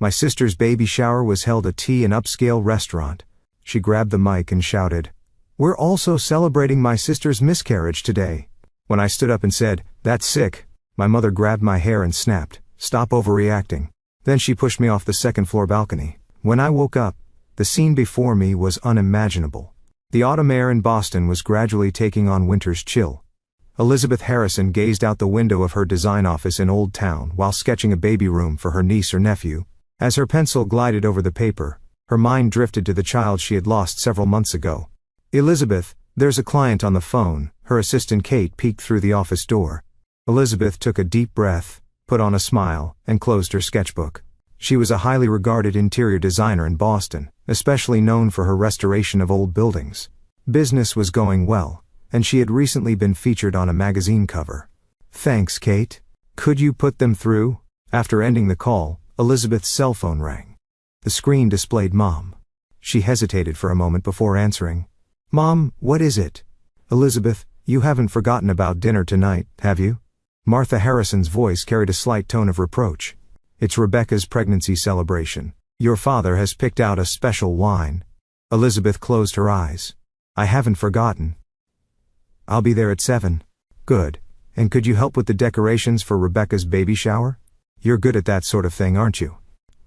My sister's baby shower was held at an Upscale restaurant. She grabbed the mic and shouted, "We're also celebrating my sister's miscarriage today." When I stood up and said, "That's sick," my mother grabbed my hair and snapped, "Stop overreacting." Then she pushed me off the second-floor balcony. When I woke up, the scene before me was unimaginable. The autumn air in Boston was gradually taking on winter's chill. Elizabeth Harrison gazed out the window of her design office in Old Town while sketching a baby room for her niece or nephew. As her pencil glided over the paper, her mind drifted to the child she had lost several months ago. "Elizabeth, there's a client on the phone," her assistant Kate peeked through the office door. Elizabeth took a deep breath, put on a smile, and closed her sketchbook. She was a highly regarded interior designer in Boston, especially known for her restoration of old buildings. Business was going well, and she had recently been featured on a magazine cover. "Thanks, Kate. Could you put them through?" After ending the call, Elizabeth's cell phone rang. The screen displayed Mom. She hesitated for a moment before answering. "Mom, what is it?" "Elizabeth, you haven't forgotten about dinner tonight, have you?" Martha Harrison's voice carried a slight tone of reproach. "It's Rebecca's pregnancy celebration. Your father has picked out a special wine." Elizabeth closed her eyes. "I haven't forgotten. I'll be there at 7. "Good. And could you help with the decorations for Rebecca's baby shower? You're good at that sort of thing, aren't you?"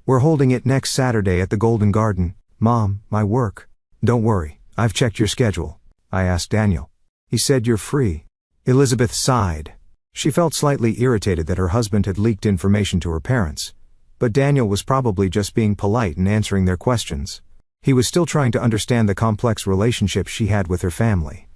"We're holding it next Saturday at the Golden Garden." "Mom, my work." "Don't worry, I've checked your schedule." "I asked Daniel. He said you're free." Elizabeth sighed. She felt slightly irritated that her husband had leaked information to her parents. But Daniel was probably just being polite and answering their questions. He was still trying to understand the complex relationship she had with her family.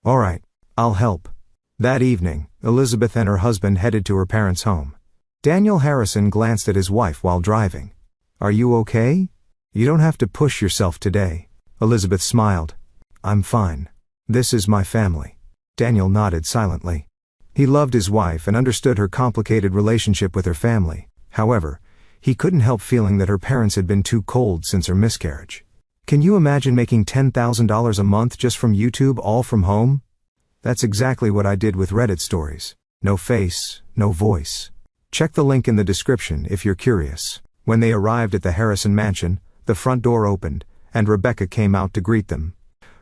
"All right, I'll help." That evening, Elizabeth and her husband headed to her parents' home. Daniel Harrison glanced at his wife while driving. "Are you okay? You don't have to push yourself today." Elizabeth smiled. "I'm fine. This is my family." Daniel nodded silently. He loved his wife and understood her complicated relationship with her family. However, he couldn't help feeling that her parents had been too cold since her miscarriage. Can you imagine making $10,000 a month just from YouTube, all from home? That's exactly what I did with Reddit stories. No face, no voice. Check the link in the description if you're curious. When they arrived at the Harrison mansion, the front door opened, and Rebecca came out to greet them.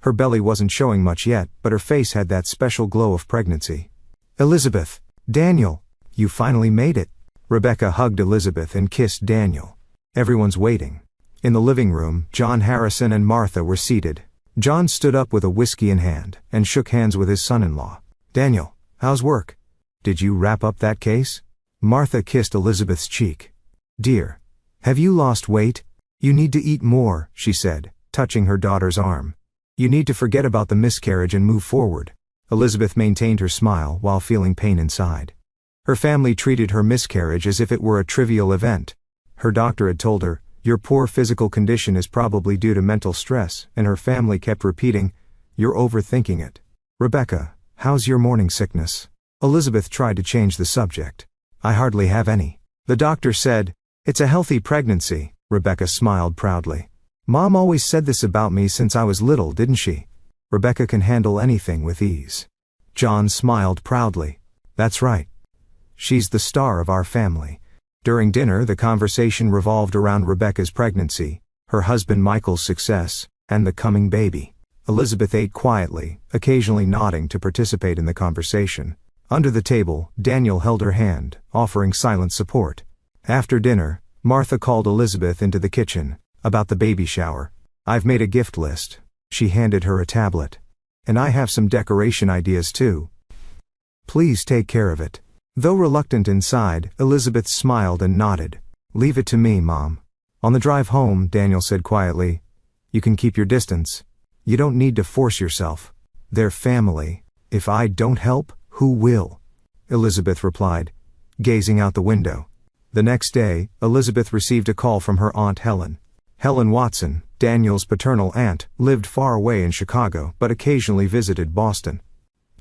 Her belly wasn't showing much yet, but her face had that special glow of pregnancy. "Elizabeth, Daniel, you finally made it." Rebecca hugged Elizabeth and kissed Daniel. "Everyone's waiting." In the living room, John Harrison and Martha were seated. John stood up with a whiskey in hand and shook hands with his son-in-law. "Daniel, how's work? Did you wrap up that case?" Martha kissed Elizabeth's cheek. "Dear, have you lost weight? You need to eat more," she said, touching her daughter's arm. "You need to forget about the miscarriage and move forward." Elizabeth maintained her smile while feeling pain inside. Her family treated her miscarriage as if it were a trivial event. Her doctor had told her, "Your poor physical condition is probably due to mental stress," and her family kept repeating, "You're overthinking it." "Rebecca, how's your morning sickness?" Elizabeth tried to change the subject. "I hardly have any. The doctor said, it's a healthy pregnancy." Rebecca smiled proudly. "Mom always said this about me since I was little, didn't she?" "Rebecca can handle anything with ease." John smiled proudly. "That's right. She's the star of our family." During dinner, the conversation revolved around Rebecca's pregnancy, her husband Michael's success, and the coming baby. Elizabeth ate quietly, occasionally nodding to participate in the conversation. Under the table, Daniel held her hand, offering silent support. After dinner, Martha called Elizabeth into the kitchen. "About the baby shower. I've made a gift list." She handed her a tablet. "And I have some decoration ideas too. Please take care of it." Though reluctant inside, Elizabeth smiled and nodded. "Leave it to me, Mom." On the drive home, Daniel said quietly, "You can keep your distance. You don't need to force yourself. They're family. If I don't help, who will?" Elizabeth replied, gazing out the window. The next day, Elizabeth received a call from her Aunt Helen. Helen Watson, Daniel's paternal aunt, lived far away in Chicago but occasionally visited Boston.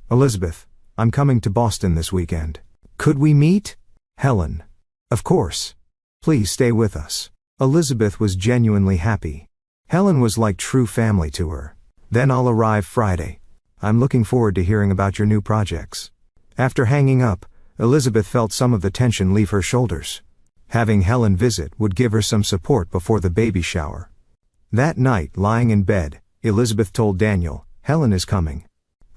"Elizabeth, I'm coming to Boston this weekend. Could we meet?" "Helen. Of course. Please stay with us." Elizabeth was genuinely happy. Helen was like true family to her. "Then I'll arrive Friday. I'm looking forward to hearing about your new projects." After hanging up, Elizabeth felt some of the tension leave her shoulders. Having Helen visit would give her some support before the baby shower. That night, lying in bed, Elizabeth told Daniel, "Helen is coming.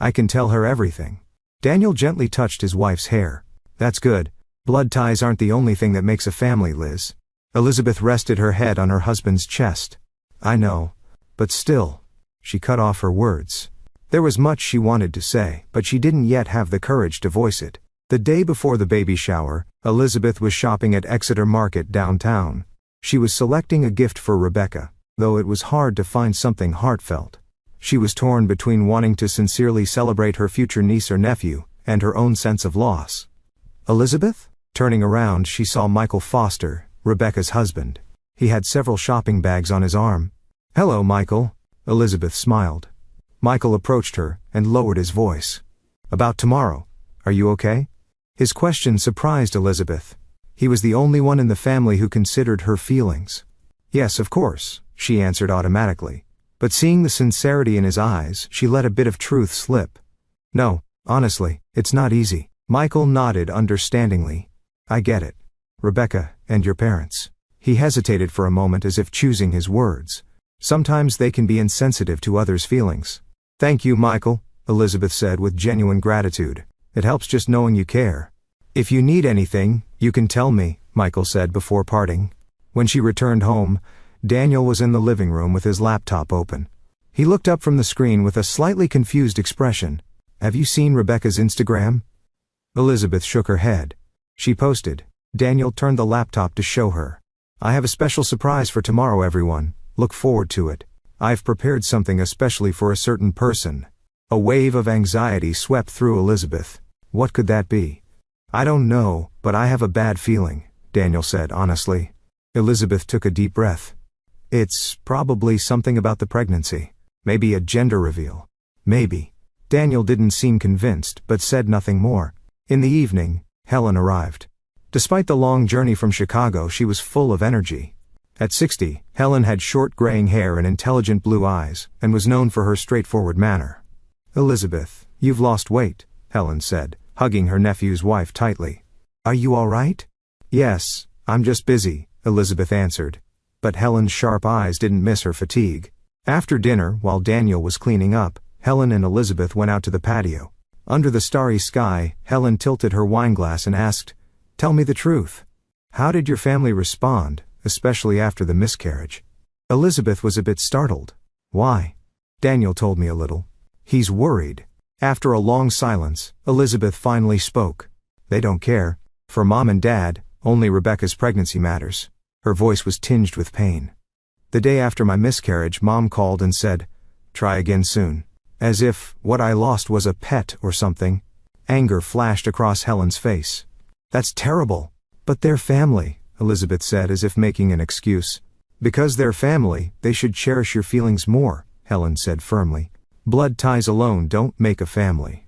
I can tell her everything." Daniel gently touched his wife's hair. "That's good. Blood ties aren't the only thing that makes a family, Liz." Elizabeth rested her head on her husband's chest. "I know. But still." She cut off her words. There was much she wanted to say, but she didn't yet have the courage to voice it. The day before the baby shower, Elizabeth was shopping at Exeter Market downtown. She was selecting a gift for Rebecca, though it was hard to find something heartfelt. She was torn between wanting to sincerely celebrate her future niece or nephew, and her own sense of loss. "Elizabeth?" Turning around, she saw Michael Foster, Rebecca's husband. He had several shopping bags on his arm. "Hello, Michael." Elizabeth smiled. Michael approached her, and lowered his voice. "About tomorrow. Are you okay?" His question surprised Elizabeth. He was the only one in the family who considered her feelings. "Yes, of course," she answered automatically. But seeing the sincerity in his eyes, she let a bit of truth slip. "No, honestly, it's not easy." Michael nodded understandingly. "I get it. Rebecca, and your parents." He hesitated for a moment as if choosing his words. Sometimes they can be insensitive to others' feelings. "Thank you, Michael," Elizabeth said with genuine gratitude. "It helps just knowing you care." "If you need anything, you can tell me," Michael said before parting. When she returned home, Daniel was in the living room with his laptop open. He looked up from the screen with a slightly confused expression. "Have you seen Rebecca's Instagram?" Elizabeth shook her head. "She posted." Daniel turned the laptop to show her. "I have a special surprise for tomorrow, everyone. Look forward to it. I've prepared something especially for a certain person." A wave of anxiety swept through Elizabeth. What could that be? "I don't know, but I have a bad feeling," Daniel said honestly. Elizabeth took a deep breath. "It's probably something about the pregnancy. Maybe a gender reveal. Maybe." Daniel didn't seem convinced, but said nothing more. In the evening, Helen arrived. Despite the long journey from Chicago, she was full of energy. At 60, Helen had short graying hair and intelligent blue eyes, and was known for her straightforward manner. "Elizabeth, you've lost weight," Helen said, hugging her nephew's wife tightly. "Are you all right?" "Yes, I'm just busy," Elizabeth answered. But Helen's sharp eyes didn't miss her fatigue. After dinner, while Daniel was cleaning up, Helen and Elizabeth went out to the patio. Under the starry sky, Helen tilted her wineglass and asked, "Tell me the truth. How did your family respond, especially after the miscarriage?" Elizabeth was a bit startled. "Why?" "Daniel told me a little. He's worried." After a long silence, Elizabeth finally spoke. "They don't care. For Mom and Dad, only Rebecca's pregnancy matters." Her voice was tinged with pain. "The day after my miscarriage, Mom called and said, 'Try again soon.' As if what I lost was a pet or something." Anger flashed across Helen's face. "That's terrible." "But they're family," Elizabeth said as if making an excuse. "Because they're family, they should cherish your feelings more," Helen said firmly. "Blood ties alone don't make a family.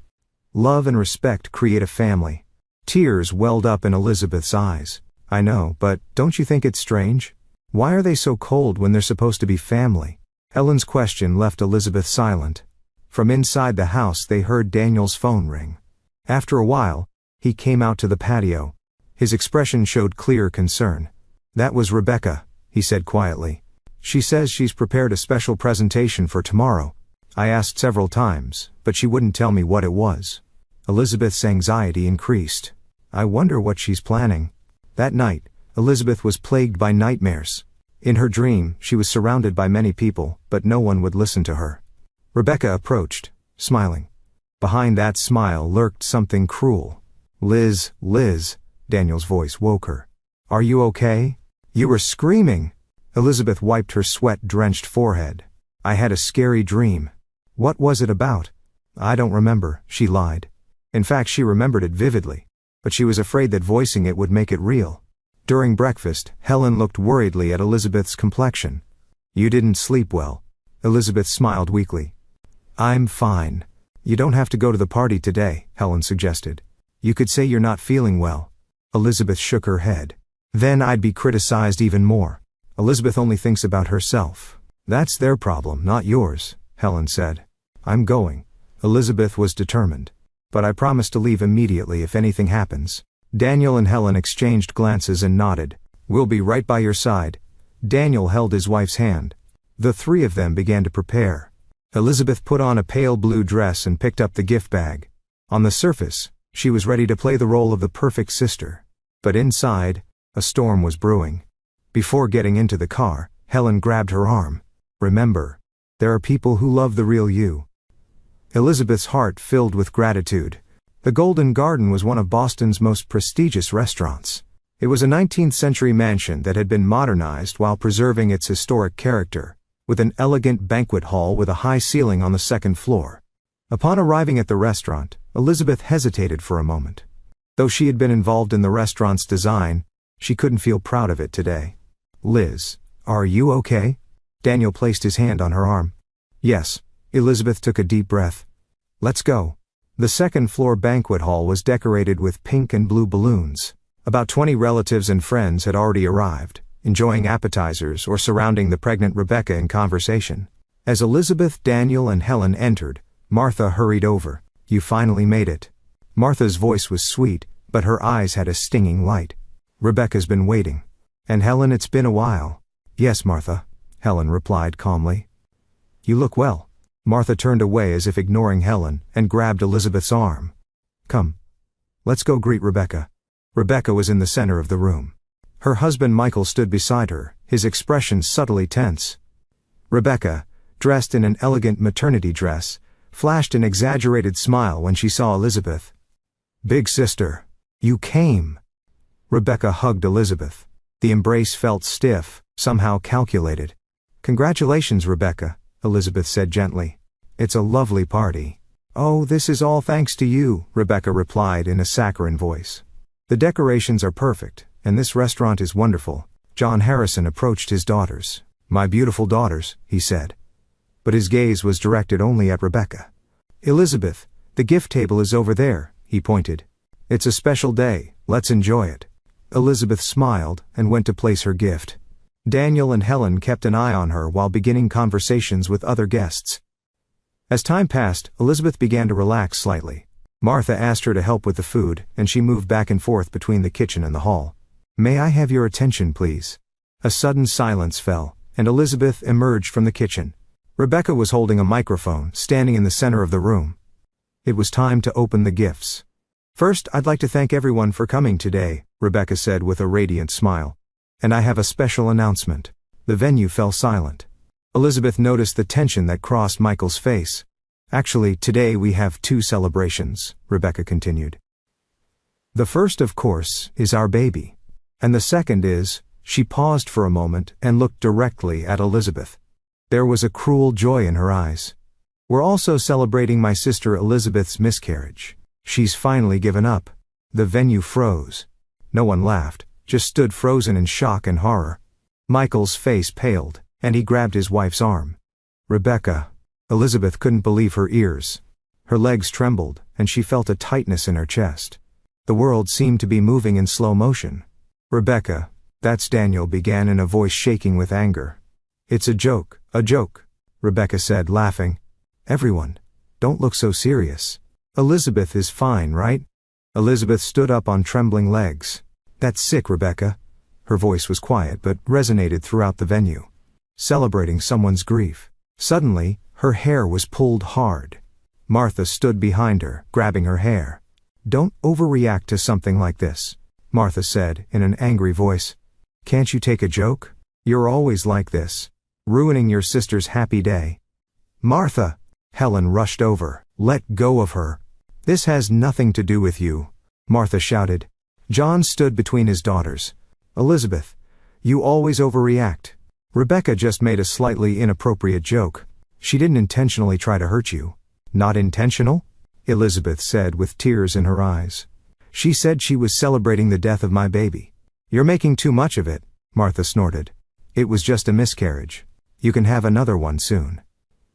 Love and respect create a family." Tears welled up in Elizabeth's eyes. "I know, but don't you think it's strange? Why are they so cold when they're supposed to be family?" Helen's question left Elizabeth silent. From inside the house they heard Daniel's phone ring. After a while, he came out to the patio. His expression showed clear concern. "That was Rebecca," he said quietly. "She says she's prepared a special presentation for tomorrow. I asked several times, but she wouldn't tell me what it was." Elizabeth's anxiety increased. "I wonder what she's planning." That night, Elizabeth was plagued by nightmares. In her dream, she was surrounded by many people, but no one would listen to her. Rebecca approached, smiling. Behind that smile lurked something cruel. "Liz, Liz," Daniel's voice woke her. "Are you okay? You were screaming." Elizabeth wiped her sweat-drenched forehead. "I had a scary dream." "What was it about?" "I don't remember," she lied. In fact, she remembered it vividly, but she was afraid that voicing it would make it real. During breakfast, Helen looked worriedly at Elizabeth's complexion. "You didn't sleep well." Elizabeth smiled weakly. "I'm fine." "You don't have to go to the party today," Helen suggested. "You could say you're not feeling well." Elizabeth shook her head. "Then I'd be criticized even more." "Elizabeth only thinks about herself. That's their problem, not yours," Helen said. "I'm going." Elizabeth was determined. "But I promise to leave immediately if anything happens." Daniel and Helen exchanged glances and nodded. We'll be right by your side. Daniel held his wife's hand. The three of them began to prepare. Elizabeth put on a pale blue dress and picked up the gift bag. On the surface, she was ready to play the role of the perfect sister. But inside, a storm was brewing. Before getting into the car, Helen grabbed her arm. Remember, there are people who love the real you. Elizabeth's heart filled with gratitude. The Golden Garden was one of Boston's most prestigious restaurants. It was a 19th-century mansion that had been modernized while preserving its historic character, with an elegant banquet hall with a high ceiling on the second floor. Upon arriving at the restaurant, Elizabeth hesitated for a moment. Though she had been involved in the restaurant's design, she couldn't feel proud of it today. Liz, are you okay? Daniel placed his hand on her arm. Yes. Elizabeth took a deep breath. Let's go. The second-floor banquet hall was decorated with pink and blue balloons. About 20 relatives and friends had already arrived, enjoying appetizers or surrounding the pregnant Rebecca in conversation. As Elizabeth, Daniel, and Helen entered, Martha hurried over. You finally made it. Martha's voice was sweet, but her eyes had a stinging light. Rebecca's been waiting. And Helen, it's been a while. Yes, Martha, Helen replied calmly. You look well. Martha turned away as if ignoring Helen and grabbed Elizabeth's arm. Come. Let's go greet Rebecca. Rebecca was in the center of the room. Her husband Michael stood beside her, his expression subtly tense. Rebecca, dressed in an elegant maternity dress, flashed an exaggerated smile when she saw Elizabeth. Big sister, you came. Rebecca hugged Elizabeth. The embrace felt stiff, somehow calculated. Congratulations, Rebecca, Elizabeth said gently. It's a lovely party. Oh, this is all thanks to you, Rebecca replied in a saccharine voice. The decorations are perfect, and this restaurant is wonderful. John Harrison approached his daughters. My beautiful daughters, he said. But his gaze was directed only at Rebecca. Elizabeth, the gift table is over there, he pointed. It's a special day, let's enjoy it. Elizabeth smiled and went to place her gift. Daniel and Helen kept an eye on her while beginning conversations with other guests. As time passed, Elizabeth began to relax slightly. Martha asked her to help with the food, and she moved back and forth between the kitchen and the hall. May I have your attention, please? A sudden silence fell, and Elizabeth emerged from the kitchen. Rebecca was holding a microphone, standing in the center of the room. It was time to open the gifts. First, I'd like to thank everyone for coming today, Rebecca said with a radiant smile. And I have a special announcement. The venue fell silent. Elizabeth noticed the tension that crossed Michael's face. Actually, today we have two celebrations, Rebecca continued. The first, of course, is our baby. And the second is, she paused for a moment and looked directly at Elizabeth. There was a cruel joy in her eyes. We're also celebrating my sister Elizabeth's miscarriage. She's finally given up. The venue froze. No one laughed, just stood frozen in shock and horror. Michael's face paled, and he grabbed his wife's arm. Rebecca. Elizabeth couldn't believe her ears. Her legs trembled, and she felt a tightness in her chest. The world seemed to be moving in slow motion. Rebecca, that's Daniel began in a voice shaking with anger. It's a joke, Rebecca said, laughing. Everyone, don't look so serious. Elizabeth is fine, right? Elizabeth stood up on trembling legs. That's sick, Rebecca. Her voice was quiet but resonated throughout the venue. Celebrating someone's grief. Suddenly, her hair was pulled hard. Martha stood behind her, grabbing her hair. Don't overreact to something like this, Martha said in an angry voice. Can't you take a joke? You're always like this, ruining your sister's happy day. Martha! Helen rushed over. Let go of her. This has nothing to do with you, Martha shouted. John stood between his daughters. Elizabeth, you always overreact. Rebecca just made a slightly inappropriate joke. She didn't intentionally try to hurt you. Not intentional? Elizabeth said with tears in her eyes. She said she was celebrating the death of my baby. You're making too much of it, Martha snorted. It was just a miscarriage. You can have another one soon.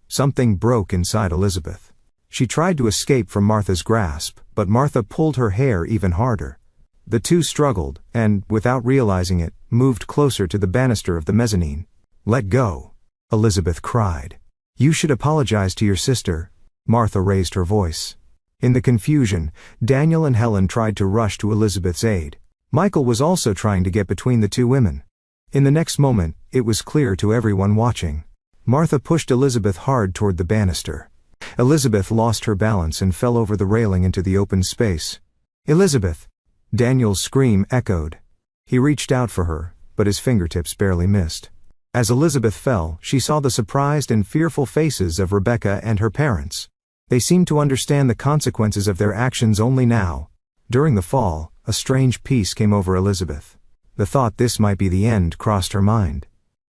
Something broke inside Elizabeth. She tried to escape from Martha's grasp, but Martha pulled her hair even harder. The two struggled, and, without realizing it, moved closer to the banister of the mezzanine. Let go, Elizabeth cried. You should apologize to your sister. Martha raised her voice. In the confusion, Daniel and Helen tried to rush to Elizabeth's aid. Michael was also trying to get between the two women. In the next moment, it was clear to everyone watching. Martha pushed Elizabeth hard toward the banister. Elizabeth lost her balance and fell over the railing into the open space. "Elizabeth!" Daniel's scream echoed. He reached out for her, but his fingertips barely missed. As Elizabeth fell, she saw the surprised and fearful faces of Rebecca and her parents. They seemed to understand the consequences of their actions only now. During the fall, a strange peace came over Elizabeth. The thought this might be the end crossed her mind.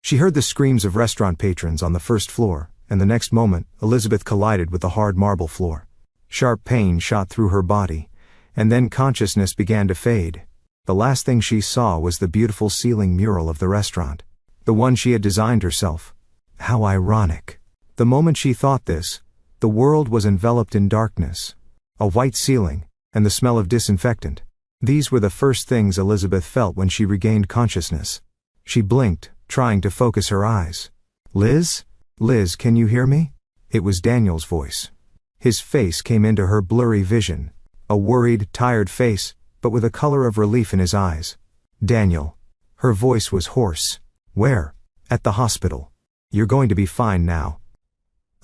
She heard the screams of restaurant patrons on the first floor, and the next moment, Elizabeth collided with the hard marble floor. Sharp pain shot through her body, and then consciousness began to fade. The last thing she saw was the beautiful ceiling mural of the restaurant. The one she had designed herself. How ironic. The moment she thought this, the world was enveloped in darkness. A white ceiling, and the smell of disinfectant. These were the first things Elizabeth felt when she regained consciousness. She blinked, trying to focus her eyes. "Liz? Liz, can you hear me?" It was Daniel's voice. His face came into her blurry vision. A worried, tired face, but with a color of relief in his eyes. "Daniel." Her voice was hoarse. "Where?" "At the hospital. You're going to be fine now."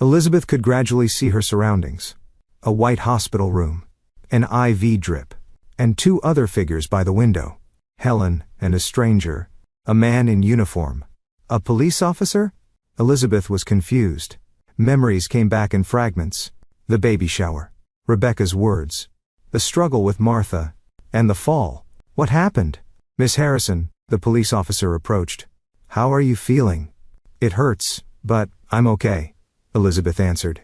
Elizabeth could gradually see her surroundings. A white hospital room. An IV drip. And two other figures by the window. Helen, and a stranger. A man in uniform. A police officer? Elizabeth was confused. Memories came back in fragments. The baby shower. Rebecca's words. The struggle with Martha. And the fall. What happened? "Miss Harrison," the police officer approached. "How are you feeling?" "It hurts, but I'm okay," Elizabeth answered.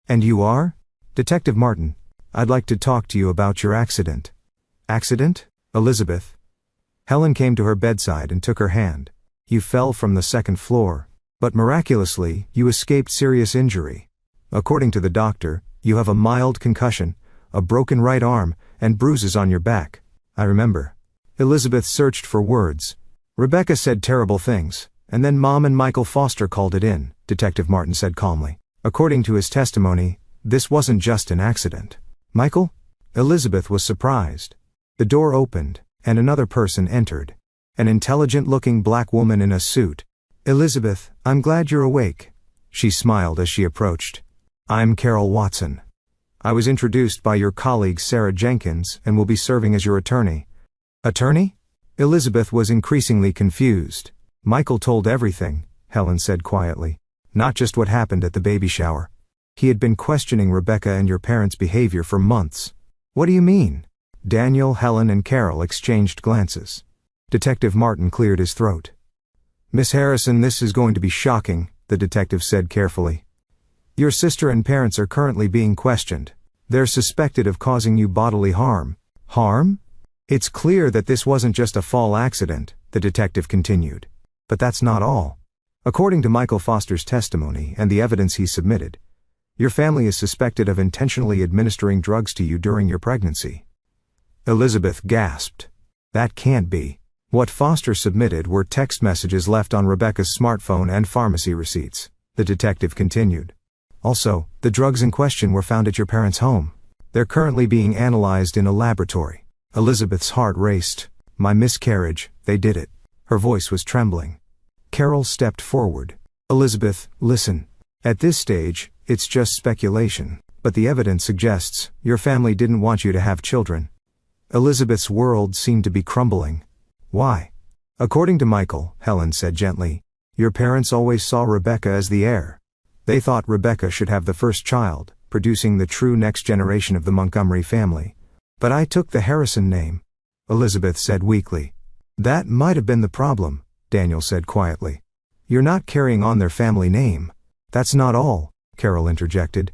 "And you are?" "Detective Martin. I'd like to talk to you about your accident." "Accident?" "Elizabeth." Helen came to her bedside and took her hand. "You fell from the second floor, but miraculously, you escaped serious injury. According to the doctor, you have a mild concussion, a broken right arm, and bruises on your back." "I remember." Elizabeth searched for words. "Rebecca said terrible things, and then Mom and Michael Foster called it in," Detective Martin said calmly. "According to his testimony, this wasn't just an accident." "Michael?" Elizabeth was surprised. The door opened, and another person entered. An intelligent-looking black woman in a suit. "Elizabeth, I'm glad you're awake." She smiled as she approached. "I'm Carol Watson. I was introduced by your colleague Sarah Jenkins and will be serving as your attorney." "Attorney?" Elizabeth was increasingly confused. "Michael told everything," Helen said quietly. "Not just what happened at the baby shower. He had been questioning Rebecca and your parents' behavior for months." "What do you mean?" Daniel, Helen, and Carol exchanged glances. Detective Martin cleared his throat. "Miss Harrison, this is going to be shocking," the detective said carefully. "Your sister and parents are currently being questioned. They're suspected of causing you bodily harm." "Harm?" "It's clear that this wasn't just a fall accident," the detective continued. "But that's not all. According to Michael Foster's testimony and the evidence he submitted, your family is suspected of intentionally administering drugs to you during your pregnancy." Elizabeth gasped. "That can't be." What Foster submitted were text messages left on Rebecca's smartphone and pharmacy receipts, the detective continued. "Also, the drugs in question were found at your parents' home. They're currently being analyzed in a laboratory." Elizabeth's heart raced. "My miscarriage, they did it." Her voice was trembling. Carol stepped forward. "Elizabeth, listen. At this stage, it's just speculation, but the evidence suggests your family didn't want you to have children." Elizabeth's world seemed to be crumbling. "Why?" "According to Michael," Helen said gently, "your parents always saw Rebecca as the heir. They thought Rebecca should have the first child, producing the true next generation of the Montgomery family. But I took the Harrison name," Elizabeth said weakly. "That might have been the problem," Daniel said quietly. "You're not carrying on their family name." "That's not all," Carol interjected.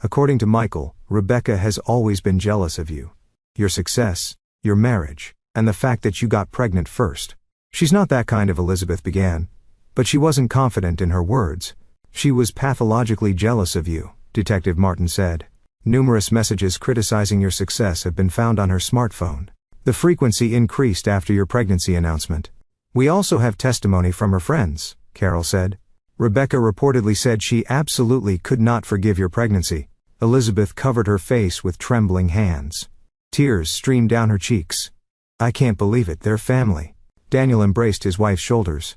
"According to Michael, Rebecca has always been jealous of you. Your success, your marriage, and the fact that you got pregnant first." "She's not that kind of," Elizabeth began. But she wasn't confident in her words. "She was pathologically jealous of you," Detective Martin said. "Numerous messages criticizing your success have been found on her smartphone. The frequency increased after your pregnancy announcement." "We also have testimony from her friends," Carol said. "Rebecca reportedly said she absolutely could not forgive your pregnancy." Elizabeth covered her face with trembling hands. Tears streamed down her cheeks. I can't believe it, they're family. Daniel embraced his wife's shoulders.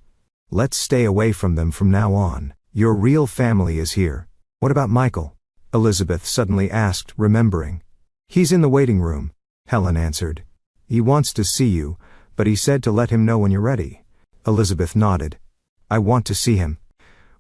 Let's stay away from them from now on. Your real family is here. What about Michael? Elizabeth suddenly asked, remembering. He's in the waiting room, Helen answered. He wants to see you, but he said to let him know when you're ready. Elizabeth nodded. I want to see him.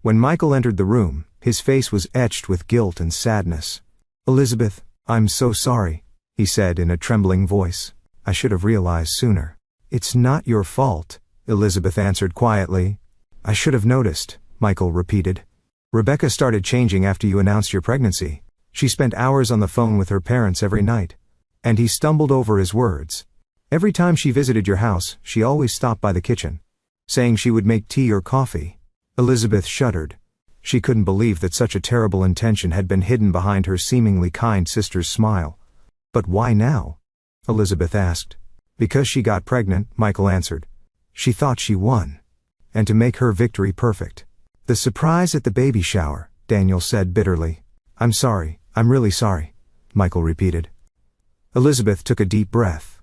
When Michael entered the room, his face was etched with guilt and sadness. Elizabeth, I'm so sorry, he said in a trembling voice. I should have realized sooner. It's not your fault, Elizabeth answered quietly. I should have noticed, Michael repeated. Rebecca started changing after you announced your pregnancy. She spent hours on the phone with her parents every night. And he stumbled over his words. Every time she visited your house, she always stopped by the kitchen, saying she would make tea or coffee. Elizabeth shuddered. She couldn't believe that such a terrible intention had been hidden behind her seemingly kind sister's smile. But why now? Elizabeth asked. Because she got pregnant, Michael answered. She thought she won. And to make her victory perfect. The surprise at the baby shower, Daniel said bitterly. I'm sorry, I'm really sorry, Michael repeated. Elizabeth took a deep breath.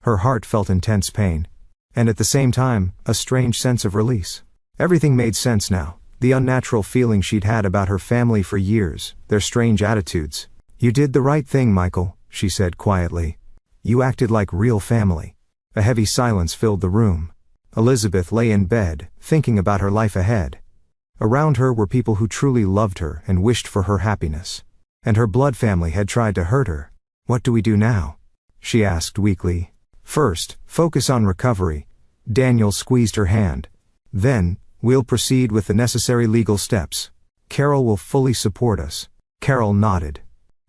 Her heart felt intense pain. And at the same time, a strange sense of release. Everything made sense now. The unnatural feeling she'd had about her family for years, their strange attitudes. You did the right thing, Michael, she said quietly. You acted like real family. A heavy silence filled the room. Elizabeth lay in bed, thinking about her life ahead. Around her were people who truly loved her and wished for her happiness. And her blood family had tried to hurt her. What do we do now? She asked weakly. First, focus on recovery. Daniel squeezed her hand. Then, we'll proceed with the necessary legal steps. Carol will fully support us. Carol nodded.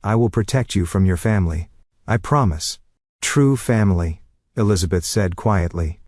I will protect you from your family. I promise. True family, Elizabeth said quietly.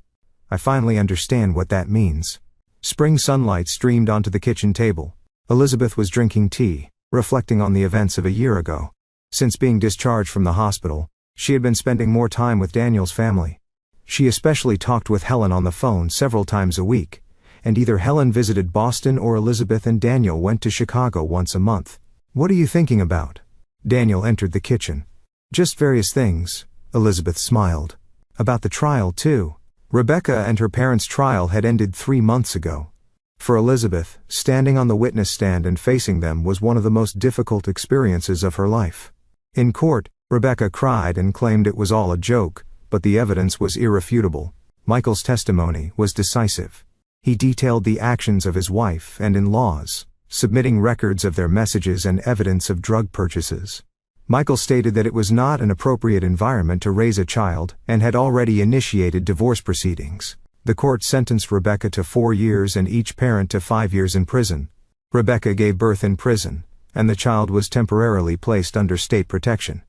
I finally understand what that means. Spring sunlight streamed onto the kitchen table. Elizabeth was drinking tea, reflecting on the events of a year ago. Since being discharged from the hospital, she had been spending more time with Daniel's family. She especially talked with Helen on the phone several times a week, and either Helen visited Boston or Elizabeth and Daniel went to Chicago once a month. What are you thinking about? Daniel entered the kitchen. Just various things, Elizabeth smiled. About the trial, too. Rebecca and her parents' trial had ended 3 months ago. For Elizabeth, standing on the witness stand and facing them was one of the most difficult experiences of her life. In court, Rebecca cried and claimed it was all a joke, but the evidence was irrefutable. Michael's testimony was decisive. He detailed the actions of his wife and in-laws, submitting records of their messages and evidence of drug purchases. Michael stated that it was not an appropriate environment to raise a child and had already initiated divorce proceedings. The court sentenced Rebecca to 4 years and each parent to 5 years in prison. Rebecca gave birth in prison, and the child was temporarily placed under state protection.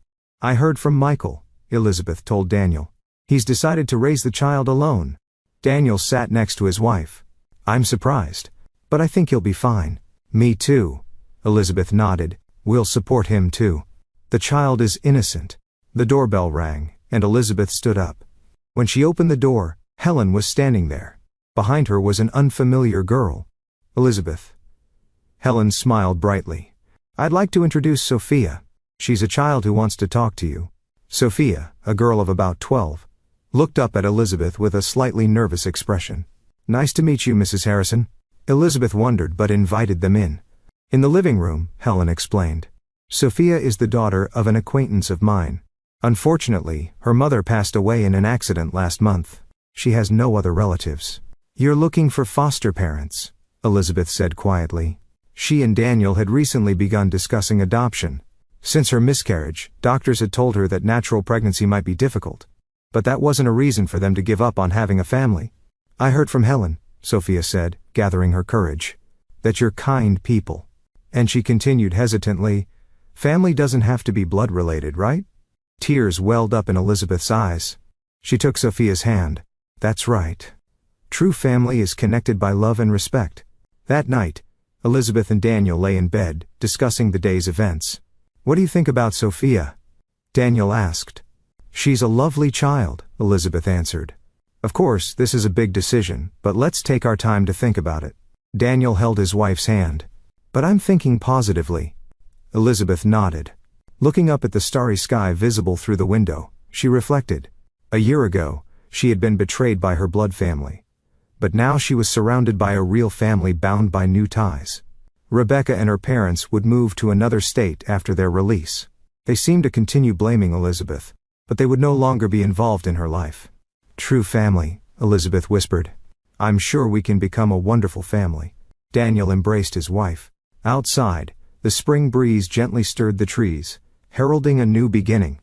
I heard from Michael, Elizabeth told Daniel. He's decided to raise the child alone. Daniel sat next to his wife. I'm surprised. But I think he'll be fine. Me too. Elizabeth nodded. We'll support him too. The child is innocent. The doorbell rang, and Elizabeth stood up. When she opened the door, Helen was standing there. Behind her was an unfamiliar girl. Elizabeth. Helen smiled brightly. I'd like to introduce Sophia. She's a child who wants to talk to you. Sophia, a girl of about 12, looked up at Elizabeth with a slightly nervous expression. Nice to meet you, Mrs. Harrison. Elizabeth wondered but invited them in. In the living room, Helen explained. Sophia is the daughter of an acquaintance of mine. Unfortunately, her mother passed away in an accident last month. She has no other relatives. You're looking for foster parents, Elizabeth said quietly. She and Daniel had recently begun discussing adoption. Since her miscarriage, doctors had told her that natural pregnancy might be difficult. But that wasn't a reason for them to give up on having a family. I heard from Helen, Sophia said, gathering her courage, that you're kind people. And she continued hesitantly, family doesn't have to be blood-related, right? Tears welled up in Elizabeth's eyes. She took Sophia's hand. That's right. True family is connected by love and respect. That night, Elizabeth and Daniel lay in bed, discussing the day's events. What do you think about Sophia? Daniel asked. She's a lovely child, Elizabeth answered. Of course, this is a big decision, but let's take our time to think about it. Daniel held his wife's hand. But I'm thinking positively. Elizabeth nodded. Looking up at the starry sky visible through the window, she reflected. A year ago, She had been betrayed by her blood family. But now she was surrounded by a real family bound by new ties. Rebecca and her parents would move to another state after their release. They seemed to continue blaming Elizabeth, but they would no longer be involved in her life. "True family," Elizabeth whispered. "I'm sure we can become a wonderful family." Daniel embraced his wife. Outside, the spring breeze gently stirred the trees, heralding a new beginning.